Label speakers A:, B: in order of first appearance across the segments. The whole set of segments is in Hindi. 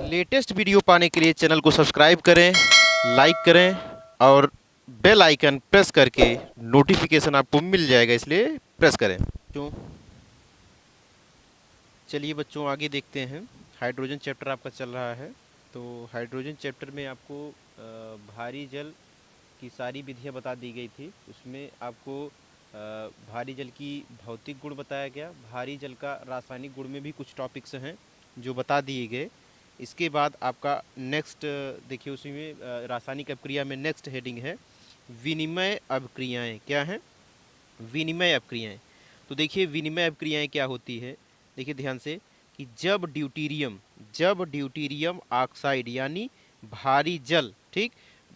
A: लेटेस्ट वीडियो पाने के लिए चैनल को सब्सक्राइब करें, लाइक करें और बेल आइकन प्रेस करके नोटिफिकेशन आपको मिल जाएगा, इसलिए प्रेस करें। क्यों? चलिए बच्चों आगे देखते हैं। हाइड्रोजन चैप्टर आपका चल रहा है। तो हाइड्रोजन चैप्टर में आपको भारी जल की सारी विधियाँ बता दी गई थी। उसमें आपको भारी जल की भौतिक गुण बताया गया। भारी जल का रासायनिक गुण में भी कुछ टॉपिक्स हैं जो बता दिए गए। इसके बाद आपका नेक्स्ट देखिए, उसी में रासायनिक अभिक्रिया में नेक्स्ट हेडिंग है विनिमय अभिक्रियाएं। क्या हैं? विनिमय अभिक्रियाएं। तो देखिए विनिमय अभिक्रियाएं क्या होती है। देखिए ध्यान से कि जब ड्यूटीरियम ऑक्साइड यानी भारी जल, ठीक,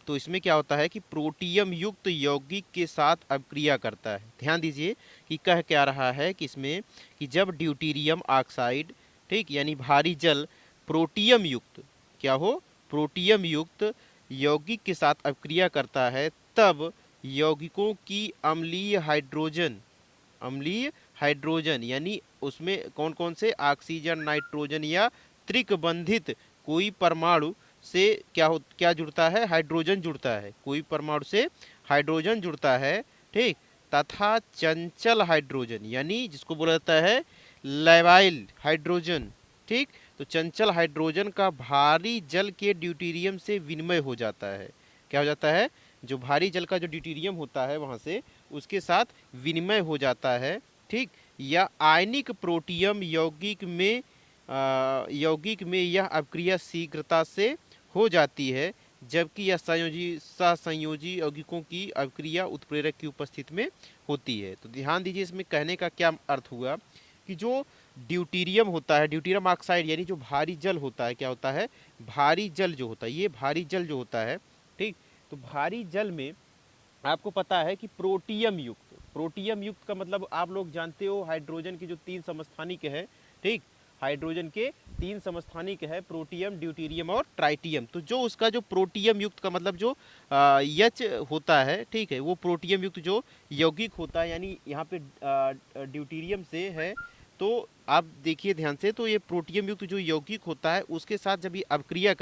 A: तो इसमें क्या होता है कि प्रोटियम युक्त यौगिक के साथ अभिक्रिया करता है। ध्यान दीजिए कि कह क्या रहा है कि इसमें कि जब ड्यूटीरियम ऑक्साइड, ठीक, यानी भारी जल प्रोटियम युक्त, क्या हो, प्रोटियम युक्त यौगिक के साथ अभिक्रिया करता है, तब यौगिकों की अम्लीय हाइड्रोजन यानी उसमें कौन कौन से ऑक्सीजन, नाइट्रोजन या त्रिकबंधित कोई परमाणु से क्या जुड़ता है, हाइड्रोजन जुड़ता है, कोई परमाणु से हाइड्रोजन जुड़ता है, ठीक, तथा चंचल हाइड्रोजन यानी जिसको बोला जाता है लैवाइल हाइड्रोजन, ठीक, तो चंचल हाइड्रोजन का भारी जल के ड्यूटीरियम से विनिमय हो जाता है। क्या हो जाता है? जो भारी जल का जो ड्यूटीरियम होता है वहाँ से उसके साथ विनिमय हो जाता है, ठीक, या आयनिक प्रोटियम यौगिक में यह अभिक्रिया शीघ्रता से हो जाती है, जबकि यह सहसंयोजी यौगिकों की अभिक्रिया उत्प्रेरक की उपस्थिति में होती है। तो ध्यान दीजिए इसमें कहने का क्या अर्थ हुआ कि जो ड्यूटीरियम होता है, ड्यूटीरियम ऑक्साइड यानी जो भारी जल होता है, क्या होता है, भारी जल जो होता है, ये भारी जल जो होता है, ठीक, तो भारी जल में आपको पता है कि प्रोटियम युक्त का मतलब आप लोग जानते हो, हाइड्रोजन की जो 3 समस्थानिक है, ठीक, हाइड्रोजन के 3 समस्थानिक है, प्रोटियम, ड्यूटीरियम और ट्राइटियम। तो जो उसका जो प्रोटियम युक्त का मतलब जो यच होता है, ठीक है, वो प्रोटियम युक्त जो यौगिक होता है, यानी यहाँ पे ड्यूटीरियम से है, तो आप देखिए ध्यान से, तो ये प्रोटियम युक्त जो यौगिक होता है उसके साथ जब ये अभिक्रिया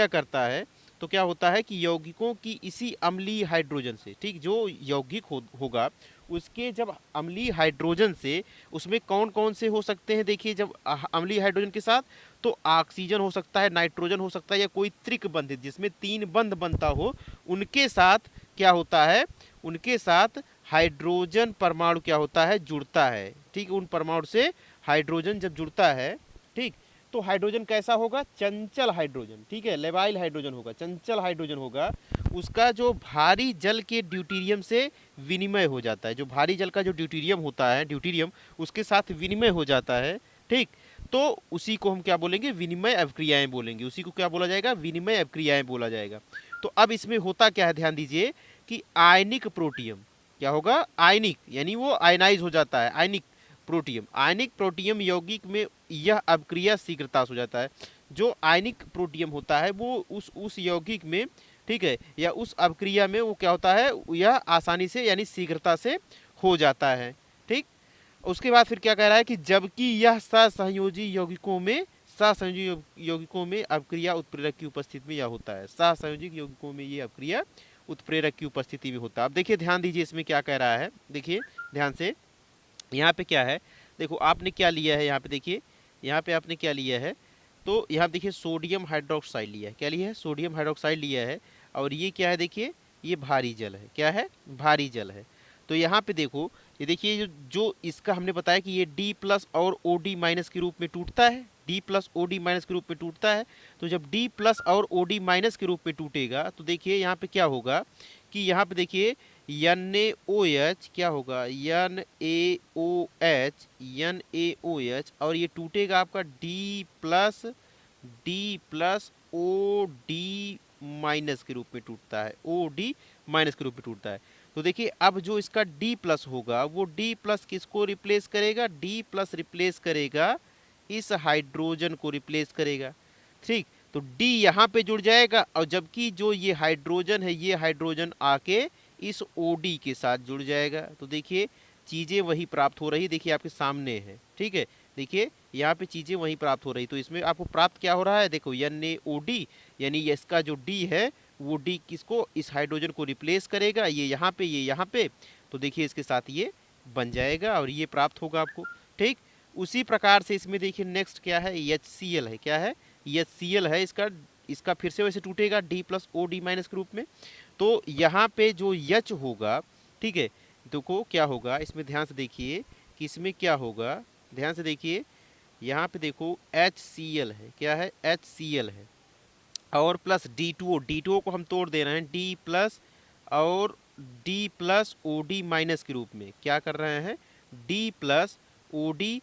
A: करता है, तो क्या होता है कि यौगिकों की इसी अम्लीय हाइड्रोजन से, ठीक, जो यौगिक होगा उसके जब अम्लीय हाइड्रोजन से उसमें कौन कौन से हो सकते हैं, देखिए जब अम्लीय हाइड्रोजन के साथ तो ऑक्सीजन हो सकता है, नाइट्रोजन हो सकता है, या कोई त्रिक बंधित जिसमें 3 बंध बनता हो, उनके साथ क्या होता है, उनके साथ हाइड्रोजन परमाणु क्या होता है, जुड़ता है, ठीक, उन परमाणु से हाइड्रोजन जब जुड़ता है, ठीक, तो हाइड्रोजन कैसा होगा, चंचल हाइड्रोजन, ठीक है, लेवाइल हाइड्रोजन होगा, चंचल हाइड्रोजन होगा, उसका जो भारी जल के ड्यूटीरियम से विनिमय हो जाता है, जो भारी जल का जो ड्यूटीरियम होता है, ड्यूटीरियम उसके साथ विनिमय हो जाता है, ठीक, तो उसी को हम क्या बोलेंगे, विनिमय अभिक्रियाएं बोलेंगे, उसी को क्या बोला जाएगा, विनिमय अभिक्रियाएं बोला जाएगा। तो अब इसमें होता क्या है, ध्यान दीजिए कि आयनिक प्रोटियम क्या होगा, आयनिक यानी वो आयनाइज हो जाता है, आयनिक प्रोटियम यौगिक में यह अभिक्रिया शीघ्रता हो जाता है। जो आयनिक प्रोटियम होता है वो उस यौगिक में, ठीक है, या उस अभिक्रिया में वो क्या होता है, यह आसानी से यानी शीघ्रता से हो जाता है, ठीक। उसके बाद फिर क्या कह रहा है कि जबकि यह सहसंयोजी यौगिकों में अभिक्रिया उत्प्रेरक की उपस्थिति में यह होता है, सहसंयोजी यौगिकों में ये अभिक्रिया उत्प्रेरक की उपस्थिति में होता है। अब देखिए ध्यान दीजिए इसमें क्या कह रहा है, देखिए ध्यान से, यहाँ पे क्या है, देखो आपने क्या लिया है, यहाँ पे देखिए, यहाँ पे आपने क्या लिया है, तो यहाँ देखिए सोडियम हाइड्रोक्साइड लिया है, क्या लिया है, सोडियम हाइड्रोक्साइड लिया है, और ये क्या है, देखिए ये भारी जल है, क्या है, भारी जल है। तो यहाँ पे देखो, ये देखिए जो इसका हमने बताया कि ये D+ और OD- के रूप में टूटता है, D+ OD- के रूप में टूटता है। तो जब D+ और OD- के रूप में टूटेगा तो देखिए यहाँ पे क्या होगा कि यहाँ पे देखिए NaOH क्या होगा, NaOH, और ये टूटेगा आपका D+ OD- के रूप में टूटता है, OD- के रूप में टूटता है। तो देखिए अब जो इसका D+ होगा वो D+ किसको रिप्लेस करेगा, D+ रिप्लेस करेगा इस हाइड्रोजन को रिप्लेस करेगा, ठीक। तो D यहाँ पे जुड़ जाएगा, और जबकि जो ये हाइड्रोजन है, ये हाइड्रोजन आके इस OD के साथ जुड़ जाएगा। तो देखिए चीज़ें वही प्राप्त हो रही, देखिए आपके सामने है, ठीक है, देखिए यहाँ पे चीज़ें वहीं प्राप्त हो रही। तो इसमें आपको प्राप्त क्या हो रहा है, देखो NaOD, यानी इसका जो D है वो D किसको, इस हाइड्रोजन को रिप्लेस करेगा, ये यहाँ पे, ये यहाँ पे, तो देखिए इसके साथ ये बन जाएगा और ये प्राप्त होगा आपको। ठीक, उसी प्रकार से इसमें देखिए नेक्स्ट क्या है, HCl है। क्या है, HCl है। इसका फिर से वैसे टूटेगा D+OD- के रूप में। तो यहाँ पे जो H होगा, ठीक है, देखो क्या होगा इसमें, ध्यान से देखिए कि इसमें क्या होगा, ध्यान से देखिए, यहाँ पे देखो HCl है। क्या है, HCl है, और प्लस D2O को हम तोड़ दे रहे हैं D प्लस और D+OD- के रूप में। क्या कर रहे हैं, D+OD-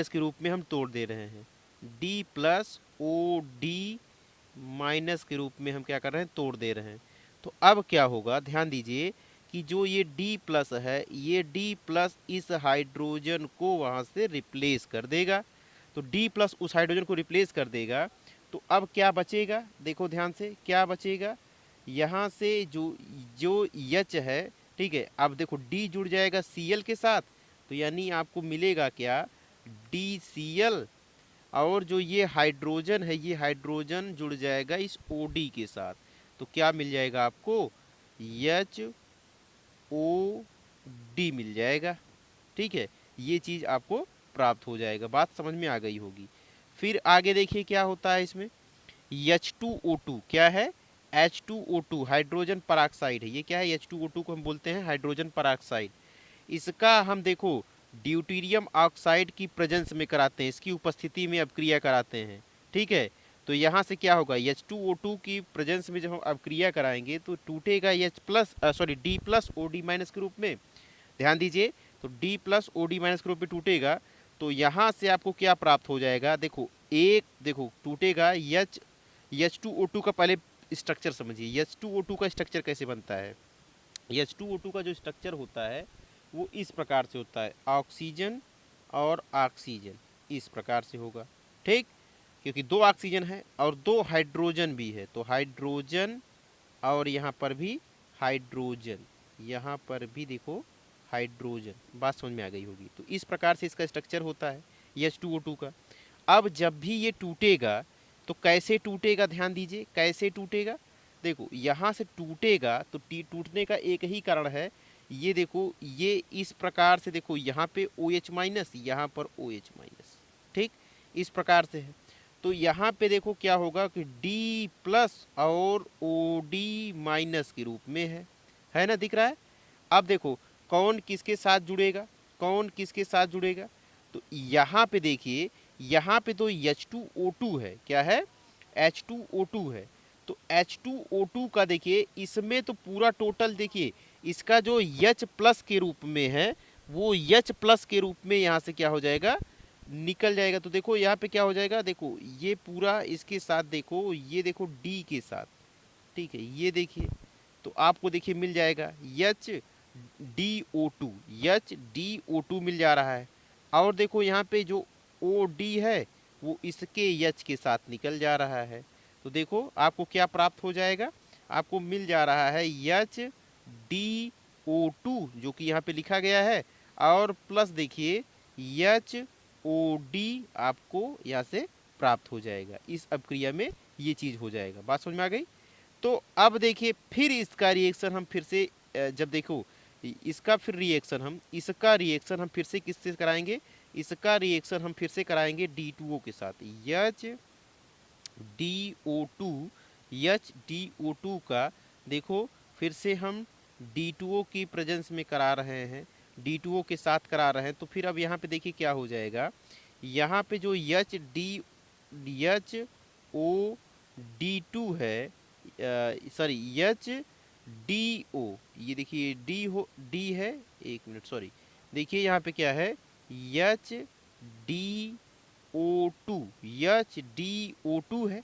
A: के रूप में हम तोड़ दे रहे हैं। D+OD- के रूप में हम क्या कर रहे हैं, तोड़ दे रहे हैं। तो अब क्या होगा, ध्यान दीजिए कि जो ये D+ है, ये D+ इस हाइड्रोजन को वहाँ से रिप्लेस कर देगा। तो D+ उस हाइड्रोजन को रिप्लेस कर देगा। तो अब क्या बचेगा, देखो ध्यान से क्या बचेगा, यहाँ से जो जो H है, ठीक है, अब देखो D जुड़ जाएगा Cl के साथ, तो यानी आपको मिलेगा क्या, DCl, और जो ये हाइड्रोजन है, ये हाइड्रोजन जुड़ जाएगा इस OD के साथ, तो क्या मिल जाएगा आपको, HOD मिल जाएगा। ठीक है, ये चीज़ आपको प्राप्त हो जाएगा। बात समझ में आ गई होगी। फिर आगे देखिए क्या होता है इसमें, H2O2 क्या है, H2O2 हाइड्रोजन पराक्साइड है। ये क्या है, H2O2 को हम बोलते हैं हाइड्रोजन पराक्साइड। इसका हम देखो ड्यूटीरियम ऑक्साइड की प्रेजेंस में कराते हैं, इसकी उपस्थिति में अपक्रिया कराते हैं। ठीक है, तो यहाँ से क्या होगा, H2O2 की प्रेजेंस में जब हम अपक्रिया कराएंगे तो टूटेगा D+OD- के रूप में। ध्यान दीजिए, तो D+OD- के रूप में टूटेगा। तो यहाँ से आपको क्या प्राप्त हो जाएगा, देखो एक, देखो टूटेगा H2O2 का पहले स्ट्रक्चर समझिए। H2O2 का स्ट्रक्चर कैसे बनता है, H2O2 का जो स्ट्रक्चर होता है वो इस प्रकार से होता है, ऑक्सीजन और ऑक्सीजन, इस प्रकार से होगा। ठीक, क्योंकि दो ऑक्सीजन है और दो हाइड्रोजन भी है, तो हाइड्रोजन, और यहाँ पर भी हाइड्रोजन, यहाँ पर भी देखो हाइड्रोजन। बात समझ में आ गई होगी। तो इस प्रकार से इसका स्ट्रक्चर होता है H2O2 का। अब जब भी ये टूटेगा तो कैसे टूटेगा, ध्यान दीजिए कैसे टूटेगा। देखो यहाँ से टूटेगा तो टूटने का एक ही कारण है, ये देखो ये इस प्रकार से, देखो यहाँ पे OH-, यहाँ पर OH-। ठीक, इस प्रकार से है। तो यहाँ पे देखो क्या होगा कि D+ और OD- के रूप में है ना, दिख रहा है। अब देखो कौन किसके साथ जुड़ेगा, कौन किसके साथ जुड़ेगा, तो यहाँ पे देखिए, यहाँ पे तो H2O2 है। क्या है, H2O2 है। तो H2O2 का देखिए इसमें तो पूरा टोटल देखिए, इसका जो H+ के रूप में है वो H+ के रूप में यहाँ से क्या हो जाएगा, निकल जाएगा। तो देखो यहाँ पे क्या हो जाएगा, देखो ये पूरा इसके साथ, देखो ये देखो D के साथ, ठीक है, ये देखिए, तो आपको देखिए मिल जाएगा HDO2, HDO2 मिल जा रहा है। और देखो यहाँ पे जो OD है वो इसके H के साथ निकल जा रहा है। तो देखो आपको क्या प्राप्त हो जाएगा, आपको मिल जा रहा है HDO2 जो कि यहाँ पे लिखा गया है, और प्लस देखिए HOD आपको यहाँ से प्राप्त हो जाएगा। इस अपक्रिया में ये चीज़ हो जाएगा। बात समझ में आ गई। तो अब देखिए फिर इसका रिएक्शन हम फिर से जब देखो इसका फिर रिएक्शन हम इसका रिएक्शन हम फिर से किससे कराएंगे, इसका रिएक्शन हम फिर से कराएंगे D2O के साथ। HDO2 का देखो फिर से हम D2O की प्रेजेंस में करा रहे हैं, D2O के साथ करा रहे हैं। तो फिर अब यहाँ पे देखिए क्या हो जाएगा, यहाँ पे जो HOD2 है, सॉरी HDO, ये देखिए D है, एक मिनट सॉरी, देखिए यहाँ पे क्या है HDO2 है।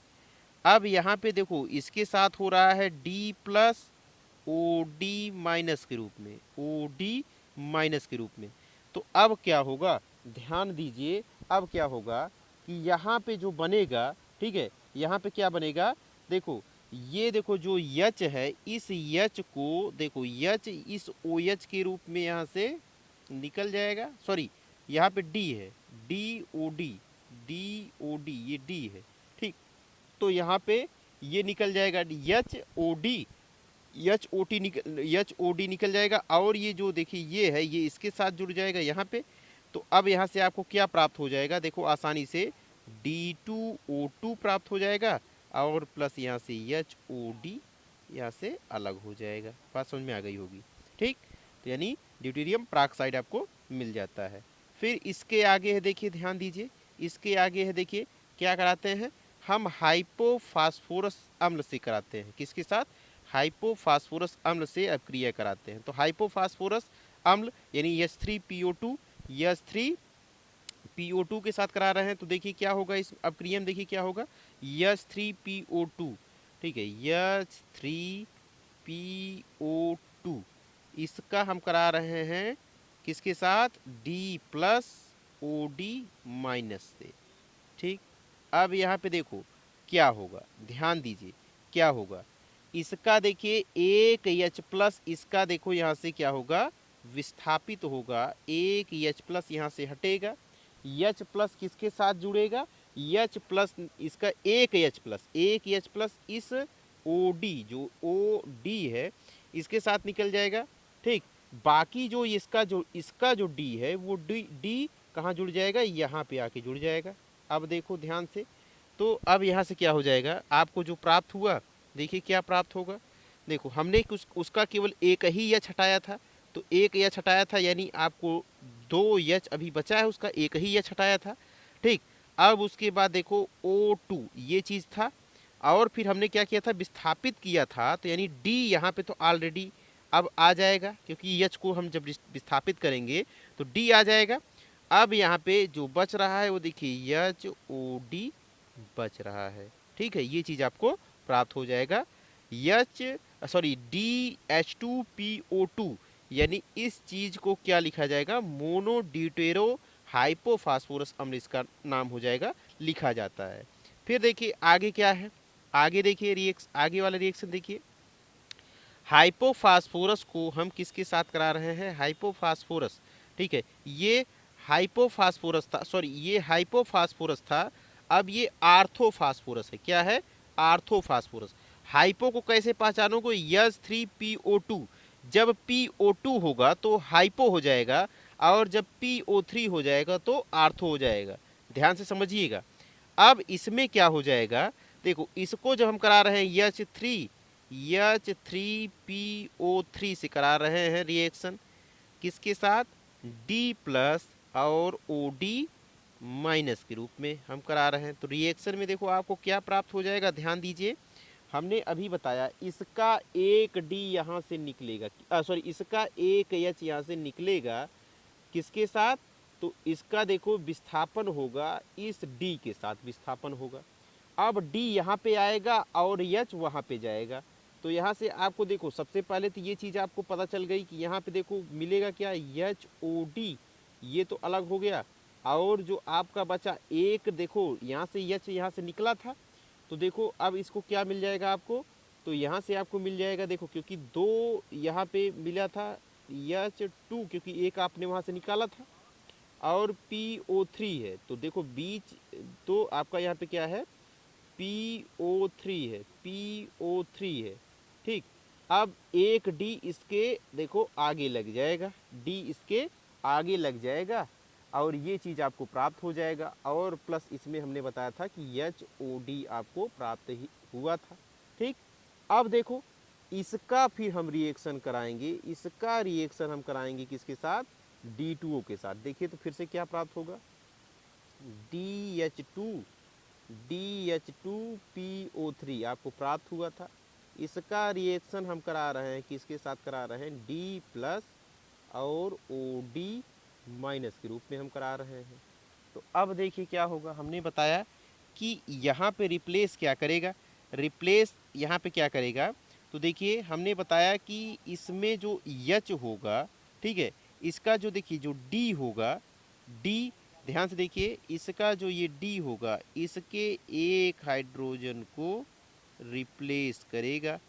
A: अब यहाँ पे देखो इसके साथ हो रहा है D+OD- के रूप में, OD- के रूप में। तो अब क्या होगा, ध्यान दीजिए, अब क्या होगा कि यहाँ पे जो बनेगा, ठीक है, यहाँ पे क्या बनेगा, देखो ये देखो जो H है, इस H को देखो H इस OH के रूप में यहाँ से निकल जाएगा, सॉरी यहाँ पे D है, DOD, DOD, ये D है, ठीक। तो यहाँ पे ये निकल जाएगा HOD निकल जाएगा, और ये जो देखिए ये है ये इसके साथ जुड़ जाएगा यहाँ पे। तो अब यहाँ से आपको क्या प्राप्त हो जाएगा, देखो आसानी से D2O2 प्राप्त हो जाएगा, और प्लस यहाँ से HOD यहाँ से अलग हो जाएगा। बात समझ में आ गई होगी, ठीक। तो यानी ड्यूटेरियम पेरोक्साइड आपको मिल जाता है। फिर इसके आगे है, देखिए ध्यान दीजिए, इसके आगे है, देखिए क्या कराते हैं हम, हाइपोफास्फोरस अम्ल से कराते हैं। किसके साथ, हाइपोफास्फोरस अम्ल से अपक्रिया कराते हैं। तो हाइपोफास्फोरस अम्ल यानी H3PO2, H3PO2 के साथ करा रहे हैं। तो देखिए क्या होगा इस अपक्रिया में, देखिए क्या होगा, H3PO2, ठीक है, H3PO2 इसका हम करा रहे हैं किसके साथ, D+OD- से, ठीक। अब यहाँ पे देखो क्या होगा, ध्यान दीजिए क्या होगा, इसका देखिए एक H+, इसका देखो यहाँ से क्या होगा, विस्थापित होगा, एक H+ यहाँ से हटेगा, H+ किसके साथ जुड़ेगा, H+ इसका एक H+ इस OD, जो OD है इसके साथ निकल जाएगा, ठीक। बाकी जो इसका जो D है वो D कहाँ जुड़ जाएगा, यहाँ पे आके जुड़ जाएगा। अब देखो ध्यान से, तो अब यहाँ से क्या हो जाएगा, आपको जो प्राप्त हुआ, देखिए क्या प्राप्त होगा, देखो हमने उसका केवल एक ही H हटाया था, तो एक H हटाया था, यानी आपको 2 H अभी बचा है, उसका एक ही H हटाया था, ठीक। अब उसके बाद देखो O2 ये चीज़ था, और फिर हमने क्या किया था, विस्थापित किया था, तो यानी D यहाँ पे तो ऑलरेडी अब आ जाएगा, क्योंकि H को हम जब विस्थापित करेंगे तो D आ जाएगा। अब यहाँ पे जो बच रहा है वो देखिए HOD बच रहा है, ठीक है, ये चीज़ आपको प्राप्त हो जाएगा। DH2PO2 यानी इस चीज़ को क्या लिखा जाएगा, मोनोड्यूटेरो हाइपोफास्फोरस अम्ल इसका नाम हो जाएगा, लिखा जाता है। फिर देखिए आगे क्या है, आगे देखिए आगे वाला रिएक्शन देखिए, हाइपोफास्फोरस को हम किसके साथ करा रहे हैं, हाइपोफास्फोरस, ठीक है, ये हाइपोफास्फोरस था, सॉरी ये हाइपोफास्फोरस था, अब ये आर्थोफास्फोरस है, क्या है, आर्थोफास्फोरस। हाइपो को कैसे पहचानोगे, H3PO2, जब PO2 होगा तो हाइपो हो जाएगा, और जब PO3 हो जाएगा तो आर्थो हो जाएगा, ध्यान से समझिएगा। अब इसमें क्या हो जाएगा, देखो इसको जब हम करा रहे हैं H3PO3 से करा रहे हैं रिएक्शन, किसके साथ, D+ और OD- के रूप में हम करा रहे हैं। तो रिएक्शन में देखो आपको क्या प्राप्त हो जाएगा, ध्यान दीजिए, हमने अभी बताया इसका एक D यहाँ से निकलेगा, सॉरी इसका एक H यहाँ से निकलेगा, किसके साथ, तो इसका देखो विस्थापन होगा, इस D के साथ विस्थापन होगा। अब D यहाँ पे आएगा और H वहाँ पे जाएगा, तो यहाँ से आपको देखो सबसे पहले तो ये चीज़ आपको पता चल गई कि यहाँ पे देखो मिलेगा क्या, HOD, ये तो अलग हो गया, और जो आपका बचा एक, देखो यहाँ से H यहाँ से निकला था, तो देखो अब इसको क्या मिल जाएगा आपको, तो यहाँ से आपको मिल जाएगा, देखो क्योंकि 2 यहाँ पे मिला था, H2 क्योंकि एक आपने वहाँ से निकाला था, और PO3 है, तो देखो बीच तो आपका यहाँ पे क्या है, PO3 है, PO3 है, ठीक। अब एक D इसके देखो आगे लग जाएगा, D इसके आगे लग जाएगा, और ये चीज़ आपको प्राप्त हो जाएगा, और प्लस इसमें हमने बताया था कि HOD आपको प्राप्त ही हुआ था, ठीक। अब देखो इसका फिर हम रिएक्शन कराएंगे, इसका रिएक्शन हम कराएंगे किसके साथ, D2O के साथ। देखिए तो फिर से क्या प्राप्त होगा, DH2PO3 आपको प्राप्त हुआ था, इसका रिएक्शन हम करा रहे हैं, किसके साथ करा रहे हैं, D+ और OD- के रूप में हम करा रहे हैं। तो अब देखिए क्या होगा, हमने बताया कि यहाँ पे रिप्लेस क्या करेगा, रिप्लेस यहाँ पे क्या करेगा, तो देखिए हमने बताया कि इसमें जो H होगा, ठीक है, इसका जो देखिए जो D होगा, D, ध्यान से देखिए इसका जो ये D होगा, इसके एक हाइड्रोजन को रिप्लेस करेगा,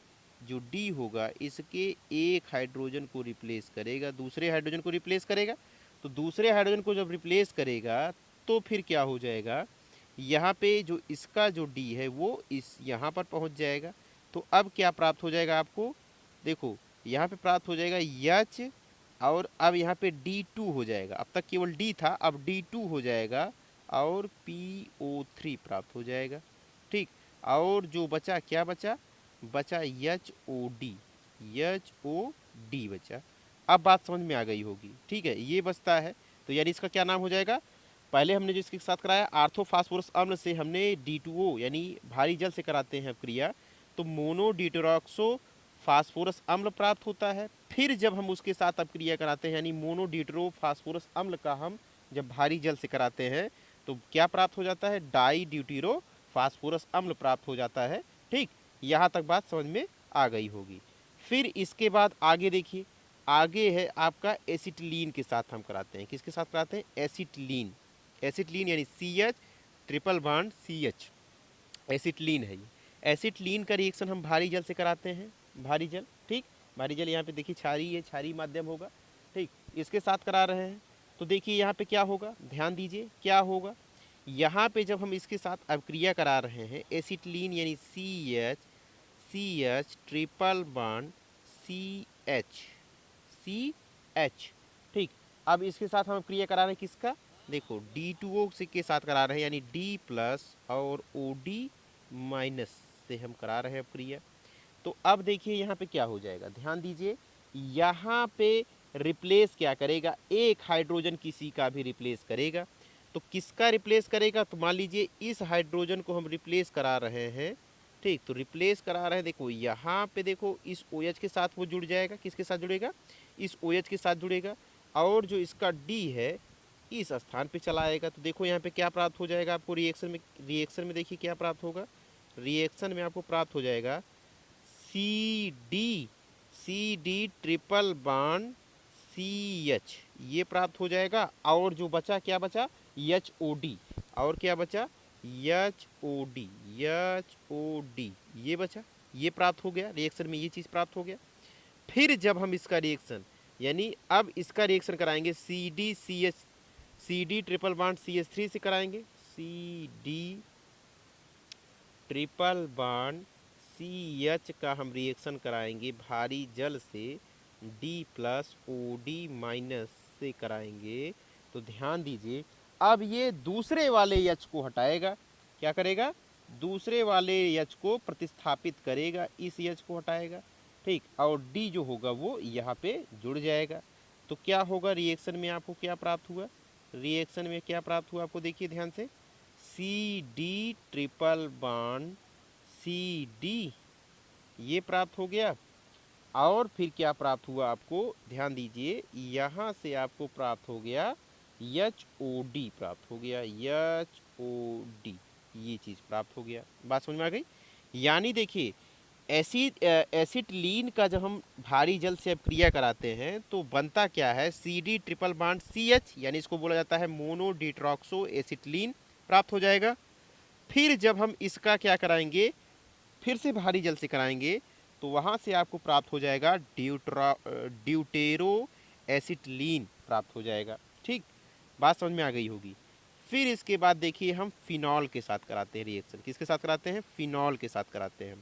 A: जो D होगा इसके एक हाइड्रोजन को रिप्लेस करेगा, दूसरे हाइड्रोजन को रिप्लेस करेगा, तो दूसरे हाइड्रोजन को जब रिप्लेस करेगा तो फिर क्या हो जाएगा, यहाँ पे जो इसका जो डी है वो इस यहाँ पर पहुँच जाएगा। तो अब क्या प्राप्त हो जाएगा आपको, देखो यहाँ पे प्राप्त हो जाएगा एच, और अब यहाँ पे D2 हो जाएगा। अब तक केवल D था, अब D2 हो जाएगा और PO3 प्राप्त हो जाएगा। ठीक, और जो बचा क्या बचा, बचा HOD, HOD बचा। अब बात समझ में आ गई होगी, ठीक है, ये बचता है। तो यानी इसका क्या नाम हो जाएगा, पहले हमने जो इसके साथ कराया आर्थोफॉस्फोरस अम्ल से हमने D2O यानी भारी जल से कराते हैं क्रिया, तो मोनो डिटरॉक्सो फास्फोरस अम्ल प्राप्त होता है। फिर जब हम उसके साथ अब क्रिया कराते हैं यानी मोनो डिट्रो फास्फोरस अम्ल का हम जब भारी जल से कराते हैं तो क्या प्राप्त हो जाता है, डाई ड्यूटीरो फास्फोरस अम्ल प्राप्त हो जाता है। ठीक, यहाँ तक बात समझ में आ गई होगी। फिर इसके बाद आगे देखिए, आगे है आपका एसिटिलीन के साथ हम कराते हैं। किसके साथ कराते हैं, एसिटिलीन। एसिटिलीन यानी CH triple bond CH, acetylene है ये। एसिटिलीन का रिएक्शन हम भारी जल से कराते हैं, भारी जल। ठीक, भारी जल यहाँ पे देखिए क्षारीय है, क्षारीय माध्यम होगा। ठीक, इसके साथ करा रहे हैं तो देखिए यहाँ पे क्या होगा, ध्यान दीजिए क्या होगा। यहाँ पे जब हम इसके साथ अब क्रिया करा रहे हैं एसिटिलीन यानी CH ट्रिपल बॉन्ड CH। ठीक, अब इसके साथ हम क्रिया करा रहे हैं किसका, देखो D2O से के साथ करा रहे हैं यानी D प्लस और OD माइनस से हम करा रहे हैं अब क्रिया। तो अब देखिए यहाँ पे क्या हो जाएगा, ध्यान दीजिए, यहाँ पे रिप्लेस क्या करेगा, एक हाइड्रोजन किसी का भी रिप्लेस करेगा। तो किसका रिप्लेस करेगा, तो मान लीजिए इस हाइड्रोजन को हम रिप्लेस करा रहे हैं। ठीक, तो रिप्लेस करा रहे हैं, देखो यहाँ पे देखो इस OH के साथ वो जुड़ जाएगा। किसके साथ जुड़ेगा, इस OH के साथ जुड़ेगा, और जो इसका D है इस स्थान पे चला आएगा। तो देखो यहाँ पे क्या प्राप्त हो जाएगा आपको रिएक्शन में देखिए क्या प्राप्त होगा, रिएक्शन में आपको प्राप्त हो जाएगा CD ट्रिपल बॉन्ड CH, ये प्राप्त हो जाएगा। और जो बचा क्या बचा, HOD, और क्या बचा HOD, ये बचा, ये प्राप्त हो गया रिएक्शन में, ये चीज़ प्राप्त हो गया। फिर जब हम इसका रिएक्शन यानी अब इसका रिएक्शन कराएंगे CD ट्रिपल बॉन्ड CH3 से कराएंगे, CD ट्रिपल बॉन्ड CH का हम रिएक्शन कराएंगे भारी जल से D प्लस OD माइनस से कराएंगे। तो ध्यान दीजिए, अब ये दूसरे वाले H को हटाएगा, क्या करेगा, दूसरे वाले H को प्रतिस्थापित करेगा, इस H को हटाएगा। ठीक, और D जो होगा वो यहाँ पे जुड़ जाएगा। तो क्या होगा रिएक्शन में, आपको क्या प्राप्त हुआ, रिएक्शन में क्या प्राप्त हुआ आपको देखिए ध्यान से, CD ट्रिपल बॉन्ड CD ये प्राप्त हो गया। और फिर क्या प्राप्त हुआ आपको, ध्यान दीजिए, यहाँ से आपको प्राप्त हो गया HOD प्राप्त हो गया, HOD ये चीज़ प्राप्त हो गया। बात समझ में आ गई। यानी देखिए एसिटिलीन का जब हम भारी जल से अब क्रिया कराते हैं तो बनता क्या है, CD ट्रिपल बॉन्ड CH यानी इसको बोला जाता है मोनो डिट्रॉक्सो एसिटिलीन प्राप्त हो जाएगा। फिर जब हम इसका क्या कराएंगे, फिर से भारी जल से कराएंगे तो वहाँ से आपको प्राप्त हो जाएगा ड्यूटेरो एसिटिलीन प्राप्त हो जाएगा। ठीक, बात समझ में आ गई होगी। फिर इसके बाद देखिए हम फिनॉल के साथ कराते हैं रिएक्शन। किसके साथ कराते हैं, फिनॉल के साथ कराते हैं,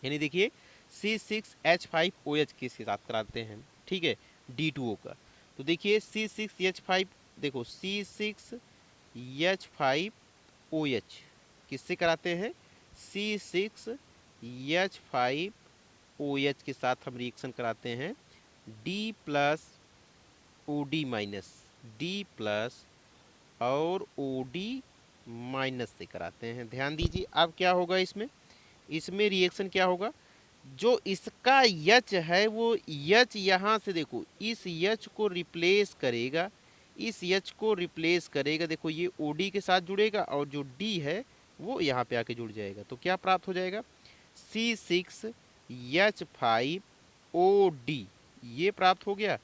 A: यानी देखिए C6H5OH के साथ कराते हैं। ठीक है, D2O का। तो देखिए C6H5, देखो C6H5OH किससे कराते हैं, C6H5OH के साथ हम रिएक्शन कराते हैं D plus OD minus, D plus और OD माइनस से कराते हैं। ध्यान दीजिए अब क्या होगा इसमें, इसमें रिएक्शन क्या होगा, जो इसका H है वो H यहाँ से देखो इस H को रिप्लेस करेगा, इस H को रिप्लेस करेगा, देखो ये OD के साथ जुड़ेगा और जो D है वो यहाँ पे आके जुड़ जाएगा। तो क्या प्राप्त हो जाएगा, C6H5OD ये प्राप्त हो गया,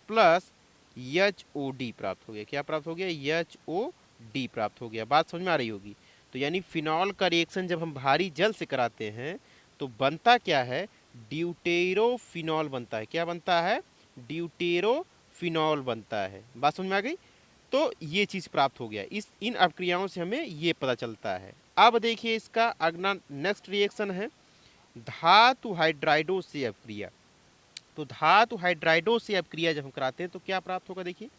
A: प्लस HOD प्राप्त हो गया। क्या प्राप्त हो गया, HOD प्राप्त हो गया। बात समझ में आ रही होगी। तो यानी फिनॉल का रिएक्शन जब हम भारी जल से कराते हैं तो बनता क्या है, ड्यूटेरोफिनॉल बनता है। क्या बनता है, ड्यूटेरोफिनॉल बनता है। बात समझ में आ गई। तो ये चीज़ प्राप्त हो गया। इस इन अपक्रियाओं से हमें ये पता चलता है। अब देखिए इसका अगला नेक्स्ट रिएक्शन है धातु हाइड्राइडो से अपक्रिया। तो धातु हाइड्राइडो से अपक्रिया जब हम कराते हैं तो क्या प्राप्त होगा, देखिए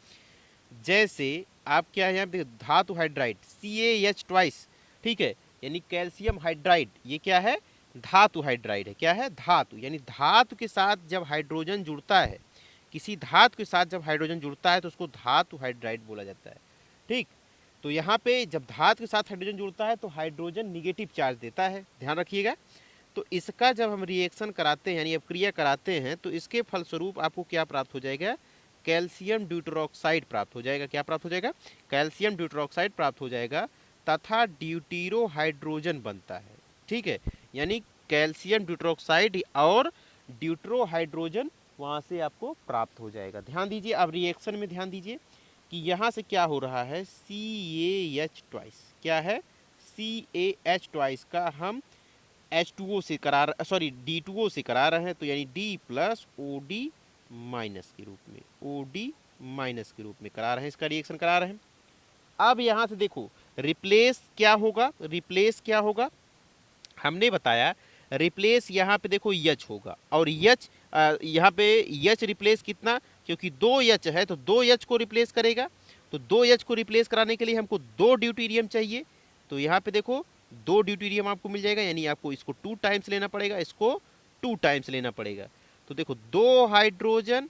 A: जैसे आप क्या है यहाँ पे धातु हाइड्राइड CaH ट्वाइस, ठीक है, यानी कैल्शियम हाइड्राइड, ये क्या है, धातु हाइड्राइड है। क्या है, धातु, यानी धातु के साथ जब हाइड्रोजन जुड़ता है, किसी धातु के साथ जब हाइड्रोजन जुड़ता है तो उसको धातु हाइड्राइड बोला जाता है। ठीक, तो यहाँ पे जब धातु के साथ हाइड्रोजन जुड़ता है तो हाइड्रोजन निगेटिव चार्ज देता है, ध्यान रखिएगा। तो इसका जब हम रिएक्शन कराते हैं यानी अपक्रिया कराते हैं तो इसके फलस्वरूप आपको क्या प्राप्त हो जाएगा, कैल्शियम ड्यूटरॉक्साइड प्राप्त हो जाएगा। क्या प्राप्त हो जाएगा, कैल्शियम ड्यूटरॉक्साइड प्राप्त हो जाएगा तथा ड्यूटीरो हाइड्रोजन बनता है। ठीक है, यानी कैल्शियम ड्यूटरॉक्साइड और ड्यूटरो हाइड्रोजन वहाँ से आपको प्राप्त हो जाएगा। ध्यान दीजिए, अब रिएक्शन में ध्यान दीजिए कि यहाँ से क्या हो रहा है, CaH ट्वाइस, क्या है, CaH ट्वाइस का हम H2O से करा, सॉरी D2O से करा रहे हैं, तो यानी D प्लस OD माइनस के रूप में, OD माइनस के रूप में करा रहे हैं, इसका रिएक्शन करा रहे हैं। अब यहाँ से देखो रिप्लेस क्या होगा, रिप्लेस क्या होगा, हमने बताया रिप्लेस यहाँ पे देखो H होगा और H यहाँ पे H रिप्लेस कितना, क्योंकि 2H है तो 2H को रिप्लेस करेगा, तो 2H को रिप्लेस कराने के लिए हमको 2 ड्यूटेरियम चाहिए। तो यहाँ पे देखो 2 ड्यूटेरियम आपको मिल जाएगा, यानी आपको इसको 2 टाइम्स लेना पड़ेगा, इसको 2 टाइम्स लेना पड़ेगा। तो देखो 2 हाइड्रोजन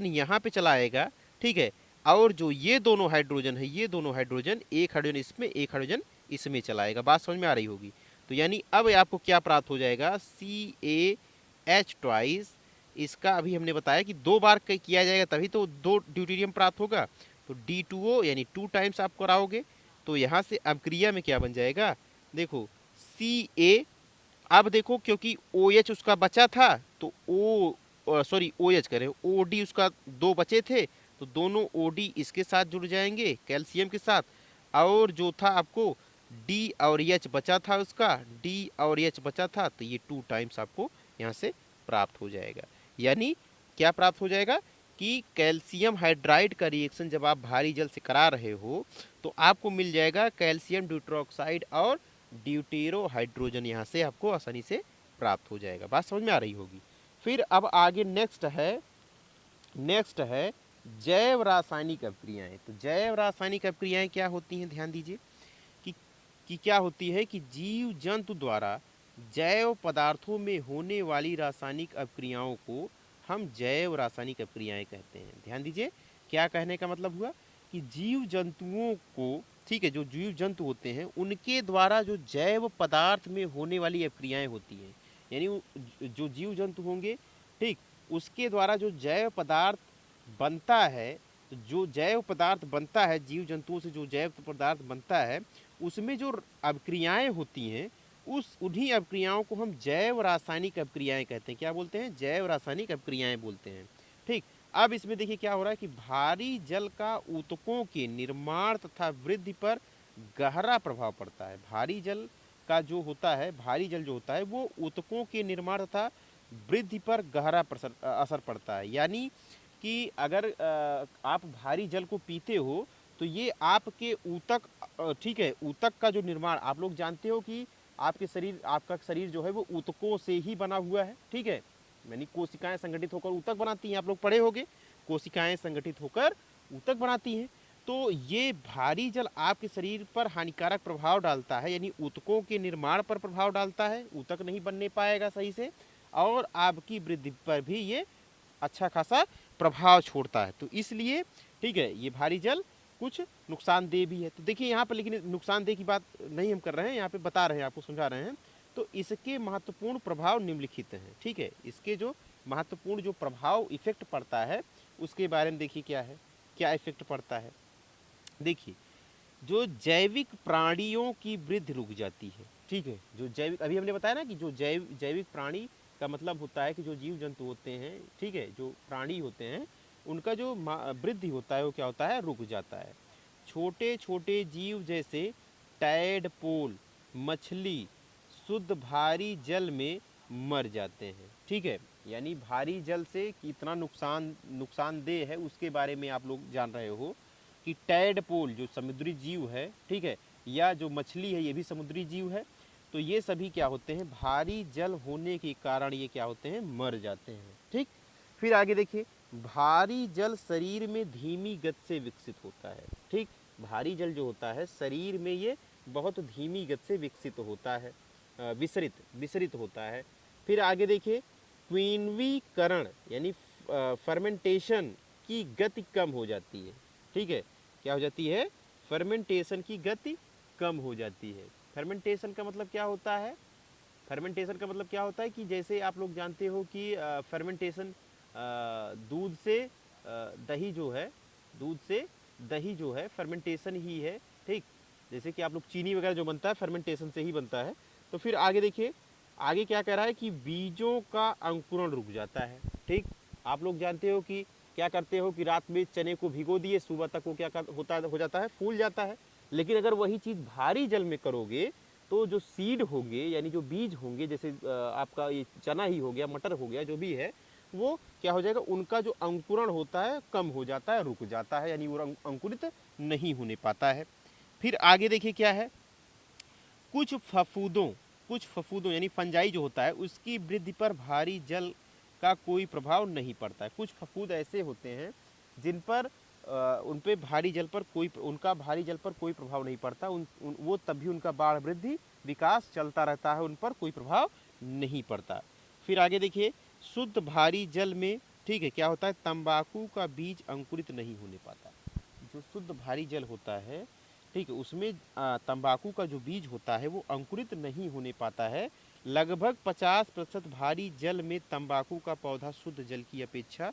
A: यहाँ पे चला आएगा, ठीक है, और जो ये दोनों हाइड्रोजन है, ये दोनों हाइड्रोजन, एक हाइड्रोजन इसमें एक हाइड्रोजन इसमें चला आएगा। बात समझ में आ रही होगी। तो यानी अब आपको क्या प्राप्त हो जाएगा, CaH ट्वाइस, इसका अभी हमने बताया कि 2 बार किया जाएगा तभी तो 2 ड्यूटेरियम प्राप्त होगा, तो D2O यानी 2 टाइम्स आप कराओगे, तो यहाँ से अपक्रिया में क्या बन जाएगा, देखो Ca, अब देखो क्योंकि OH उसका बचा था तो OH करें, OD उसका 2 बचे थे, तो दोनों OD इसके साथ जुड़ जाएंगे कैल्शियम के साथ, और जो था आपको D और H बचा था, उसका D और H बचा था, तो ये 2 टाइम्स आपको यहाँ से प्राप्त हो जाएगा। यानी क्या प्राप्त हो जाएगा कि कैल्शियम हाइड्राइड का रिएक्शन जब आप भारी जल से करा रहे हो तो आपको मिल जाएगा कैल्शियम ड्यूटरॉक्साइड और ड्यूटेरो हाइड्रोजन, यहाँ से आपको आसानी से प्राप्त हो जाएगा। बात समझ में आ रही होगी। फिर अब आगे नेक्स्ट है जैव रासायनिक अपक्रियाएं। तो जैव रासायनिक अपक्रियाएं क्या होती हैं, ध्यान दीजिए कि क्या होती है कि जीव जंतु द्वारा जैव पदार्थों में होने वाली रासायनिक अपक्रियाओं को हम जैव रासायनिक अपक्रियाएं कहते हैं। ध्यान दीजिए, क्या कहने का मतलब हुआ कि जीव जंतुओं को, ठीक है, जो जीव जंतु होते हैं उनके द्वारा जो जैव पदार्थ में होने वाली अपक्रियाएं होती हैं, यानी जो जीव जंतु होंगे, ठीक, उसके द्वारा जो जैव पदार्थ बनता है, तो जो जैव पदार्थ बनता है, जीव जंतुओं से जो जैव पदार्थ बनता है उसमें जो अपक्रियाएं होती हैं, उन्हीं अपक्रियाओं को हम जैव रासायनिक अपक्रियाएं कहते हैं। क्या बोलते हैं, जैव रासायनिक अपक्रियाएं बोलते हैं। ठीक, अब इसमें देखिए क्या हो रहा है कि भारी जल का ऊतकों के निर्माण तथा वृद्धि पर गहरा प्रभाव पड़ता है। भारी जल का जो होता है, भारी जल जो होता है वो ऊतकों के निर्माण तथा वृद्धि पर गहरा असर पड़ता है। यानी कि अगर आप भारी जल को पीते हो तो ये आपके ऊतक, ठीक है, ऊतक का जो निर्माण, आप लोग जानते हो कि आपका शरीर जो है वो ऊतकों से ही बना हुआ है। ठीक है, यानी कोशिकाएं संगठित होकर ऊतक बनाती हैं, आप लोग पढ़े होंगे, कोशिकाएं संगठित होकर ऊतक बनाती हैं। तो ये भारी जल आपके शरीर पर हानिकारक प्रभाव डालता है, यानी ऊतकों के निर्माण पर प्रभाव डालता है, ऊतक नहीं बनने पाएगा सही से, और आपकी वृद्धि पर भी ये अच्छा खासा प्रभाव छोड़ता है। तो इसलिए, ठीक है, ये भारी जल कुछ नुकसानदेह भी है। तो देखिए यहाँ पर, लेकिन नुकसानदेह की बात नहीं हम कर रहे हैं, यहाँ पे बता रहे हैं, आपको समझा रहे हैं। तो इसके महत्वपूर्ण प्रभाव निम्नलिखित हैं। ठीक है, इसके जो महत्वपूर्ण जो प्रभाव इफेक्ट पड़ता है उसके बारे में देखिए क्या है, क्या इफेक्ट पड़ता है। देखिए, जो जैविक प्राणियों की वृद्धि रुक जाती है। ठीक है, जो जैविक, अभी हमने बताया ना कि जो जैविक प्राणी का मतलब होता है कि जो जीव जंतु होते हैं, ठीक है, जो प्राणी होते हैं उनका जो वृद्धि होता है वो क्या होता है, रुक जाता है। छोटे छोटे जीव जैसे टैडपोल, मछली शुद्ध भारी जल में मर जाते हैं। ठीक है, यानी भारी जल से कितना नुकसानदेह है उसके बारे में आप लोग जान रहे हो। कि टैडपोल जो समुद्री जीव है, ठीक है, या जो मछली है ये भी समुद्री जीव है, तो ये सभी क्या होते हैं, भारी जल होने के कारण ये क्या होते हैं, मर जाते हैं। ठीक, फिर आगे देखिए, भारी जल शरीर में धीमी गति से विकसित होता है। ठीक, भारी जल जो होता है शरीर में ये बहुत धीमी गति से विकसित होता है, विसरित होता है। फिर आगे देखिए, क्विनवीकरण यानी फर्मेंटेशन की गति कम हो जाती है। ठीक है, क्या हो जाती है, फर्मेंटेशन की गति कम हो जाती है। फर्मेंटेशन का मतलब क्या होता है, फर्मेंटेशन का मतलब क्या होता है कि जैसे आप लोग जानते हो कि फर्मेंटेशन दूध से दही जो है, दूध से दही जो है फर्मेंटेशन ही है। ठीक, जैसे कि आप लोग चीनी वगैरह जो बनता है फर्मेंटेशन से ही बनता है। तो फिर आगे देखिए, आगे क्या कह रहा है कि बीजों का अंकुरण रुक जाता है। ठीक, आप लोग जानते हो कि क्या करते हो कि रात में चने को भिगो दिए, सुबह तक वो क्या होता हो जाता है, फूल जाता है। लेकिन अगर वही चीज़ भारी जल में करोगे तो जो सीड होंगे यानी जो बीज होंगे, जैसे आपका ये चना ही हो गया, मटर हो गया, जो भी है, वो क्या हो जाएगा, उनका जो अंकुरण होता है कम हो जाता है, रुक जाता है, यानी वो अंकुरित नहीं होने पाता है। फिर आगे देखिए क्या है, कुछ फफूदों यानी फंजाई जो होता है उसकी वृद्धि पर भारी जल का कोई प्रभाव नहीं पड़ता है। कुछ फफूद ऐसे होते हैं जिन पर उन पे भारी जल पर कोई प्रभाव नहीं पड़ता, वो तब भी उनका बाढ़ वृद्धि विकास चलता रहता है, उन पर कोई प्रभाव नहीं पड़ता। फिर आगे देखिए, शुद्ध भारी जल में, ठीक है, क्या होता है, तंबाकू का बीज अंकुरित नहीं होने पाता। जो शुद्ध भारी जल होता है, ठीक है, उसमें तंबाकू का जो बीज होता है वो अंकुरित नहीं होने पाता है। लगभग 50% भारी जल में तंबाकू का पौधा शुद्ध जल की अपेक्षा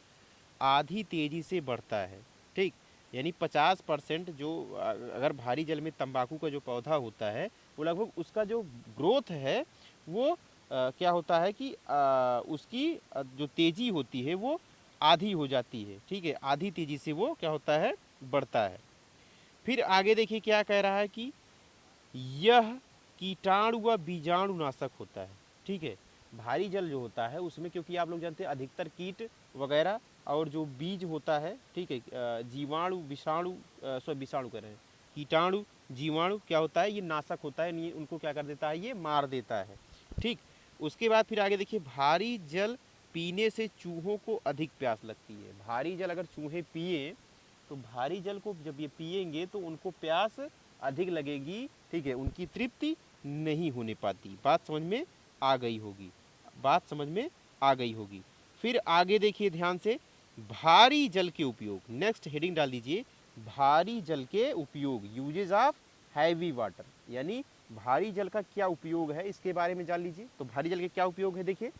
A: आधी तेजी से बढ़ता है। ठीक, यानी 50% जो अगर भारी जल में तंबाकू का जो पौधा होता है वो लगभग उसका जो ग्रोथ है वो क्या होता है कि उसकी जो तेजी होती है वो आधी हो जाती है। ठीक है, आधी तेजी से वो क्या होता है, बढ़ता है। फिर आगे देखिए क्या कह रहा है कि यह कीटाणु व बीजाणु नाशक होता है। ठीक है, भारी जल जो होता है उसमें, क्योंकि आप लोग जानते हैं अधिकतर कीट वगैरह और जो बीज होता है, ठीक है, जीवाणु विषाणु विषाणु कह रहे हैं, कीटाणु जीवाणु क्या होता है, ये नाशक होता है, ये उनको क्या कर देता है, ये मार देता है। ठीक, उसके बाद फिर आगे देखिए, भारी जल पीने से चूहों को अधिक प्यास लगती है। भारी जल अगर चूहे पिए तो भारी जल को जब ये पिएंगे तो उनको प्यास अधिक लगेगी। ठीक है, उनकी तृप्ति नहीं होने पाती। बात समझ में आ गई होगी, बात समझ में आ गई होगी। फिर आगे देखिए ध्यान से, भारी जल के उपयोग, नेक्स्ट हेडिंग डाल दीजिए, भारी जल के उपयोग, यूजेज ऑफ हैवी वाटर, यानी भारी जल का क्या उपयोग है इसके बारे में जान लीजिए। तो भारी जल के क्या उपयोग है, देखिए,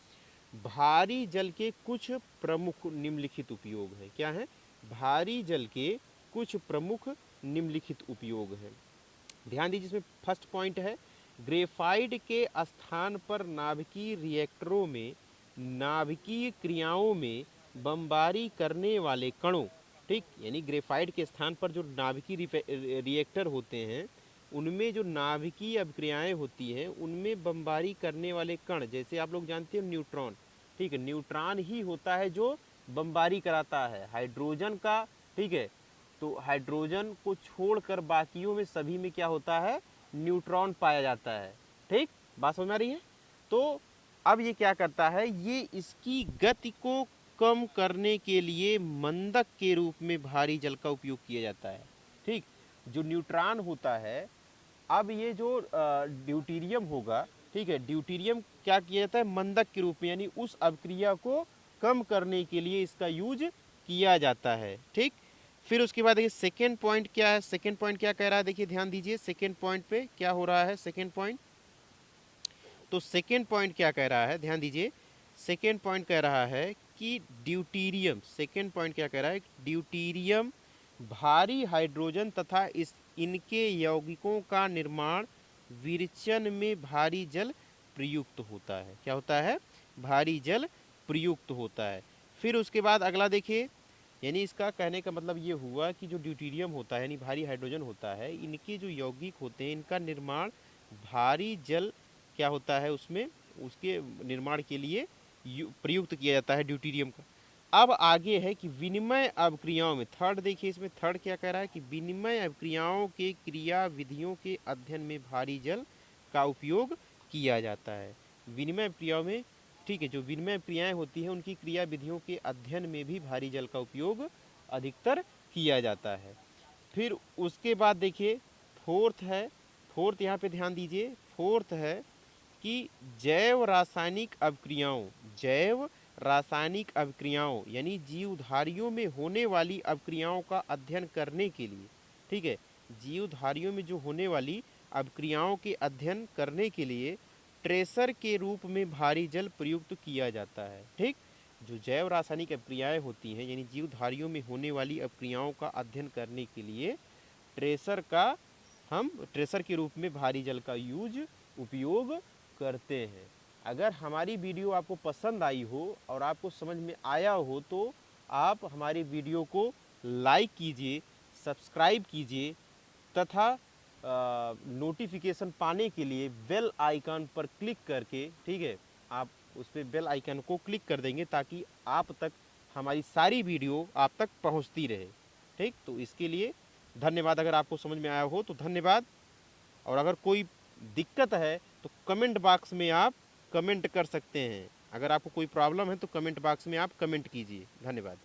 A: भारी जल के कुछ प्रमुख निम्नलिखित उपयोग है। क्या है, भारी जल के कुछ प्रमुख निम्नलिखित उपयोग है। ध्यान दीजिए, इसमें फर्स्ट पॉइंट है, ग्रेफाइट के स्थान पर नाभिकीय रिएक्टरों में नाभिकीय क्रियाओं में बमबारी करने वाले कणों। ठीक, यानी ग्रेफाइट के स्थान पर जो नाभिकीय रिएक्टर होते हैं उनमें जो नाभिकीय अभिक्रियाएं होती हैं उनमें बमबारी करने वाले कण, जैसे आप लोग जानते हो न्यूट्रॉन। ठीक है, न्यूट्रॉन ही होता है जो बमबारी कराता है हाइड्रोजन का। ठीक है, तो हाइड्रोजन को छोड़कर बाकियों में सभी में क्या होता है, न्यूट्रॉन पाया जाता है। ठीक, बात समझ में आ रही है। तो अब ये क्या करता है, ये इसकी गति को कम करने के लिए मंदक के रूप में भारी जल का उपयोग किया जाता है। ठीक, जो न्यूट्रॉन होता है, अब ये जो ड्यूटीरियम होगा, ठीक है, ड्यूटीरियम क्या किया जाता है, मंदक के रूप में, यानी उस अभिक्रिया को कम करने के लिए इसका यूज किया जाता है। ठीक, फिर उसके बाद देखिए सेकेंड पॉइंट क्या है, सेकेंड पॉइंट क्या कह रहा है, देखिए ध्यान दीजिए सेकेंड पॉइंट पे क्या हो रहा है, सेकेंड पॉइंट। तो सेकेंड पॉइंट क्या कह रहा है, ध्यान दीजिए, सेकेंड पॉइंट कह रहा है कि ड्यूटीरियम, सेकेंड पॉइंट क्या कह रहा है, ड्यूटीरियम भारी हाइड्रोजन तथा इनके यौगिकों का निर्माण विरचन में भारी जल प्रयुक्त होता है। क्या होता है, भारी जल प्रयुक्त होता है। फिर उसके बाद अगला देखिए, यानी इसका कहने का मतलब ये हुआ कि जो ड्यूटीरियम होता है यानी भारी हाइड्रोजन होता है, इनके जो यौगिक होते हैं इनका निर्माण भारी जल क्या होता है उसमें, उसके निर्माण के लिए प्रयुक्त किया जाता है ड्यूटीरियम का। अब आगे है कि विनिमय अभिक्रियाओं में, थर्ड देखिए इसमें थर्ड क्या कह रहा है कि विनिमय अभिक्रियाओं के क्रिया विधियों के अध्ययन में भारी जल का उपयोग किया जाता है। विनिमय अभिक्रियाओं में, ठीक है, जो विनिमय अभिक्रियाएं होती हैं उनकी क्रिया विधियों के अध्ययन में भी भारी जल का उपयोग अधिकतर किया जाता है। फिर उसके बाद देखिए फोर्थ है, फोर्थ यहाँ पे ध्यान दीजिए, फोर्थ है कि जैव रासायनिक अभिक्रियाओं, जैव रासायनिक अभिक्रियाओं यानी जीवधारियों में होने वाली अभिक्रियाओं का अध्ययन करने के लिए, ठीक है, जीवधारियों में जो होने वाली अभिक्रियाओं के अध्ययन करने के लिए ट्रेसर के रूप में भारी जल प्रयुक्त किया जाता है। ठीक, जो जैव रासायनिक अभिक्रियाएं होती हैं यानी जीवधारियों में होने वाली अभिक्रियाओं का अध्ययन करने के लिए ट्रेसर का, हम ट्रेसर के रूप में भारी जल का उपयोग करते हैं। अगर हमारी वीडियो आपको पसंद आई हो और आपको समझ में आया हो तो आप हमारी वीडियो को लाइक कीजिए, सब्सक्राइब कीजिए तथा नोटिफिकेशन पाने के लिए बेल आइकन पर क्लिक करके, ठीक है, आप उस पर बेल आइकन को क्लिक कर देंगे ताकि आप तक हमारी सारी वीडियो आप तक पहुंचती रहे। ठीक, तो इसके लिए धन्यवाद। अगर आपको समझ में आया हो तो धन्यवाद, और अगर कोई दिक्कत है तो कमेंट बॉक्स में आप कमेंट कर सकते हैं। अगर आपको कोई प्रॉब्लम है तो कमेंट बॉक्स में आप कमेंट कीजिए। धन्यवाद।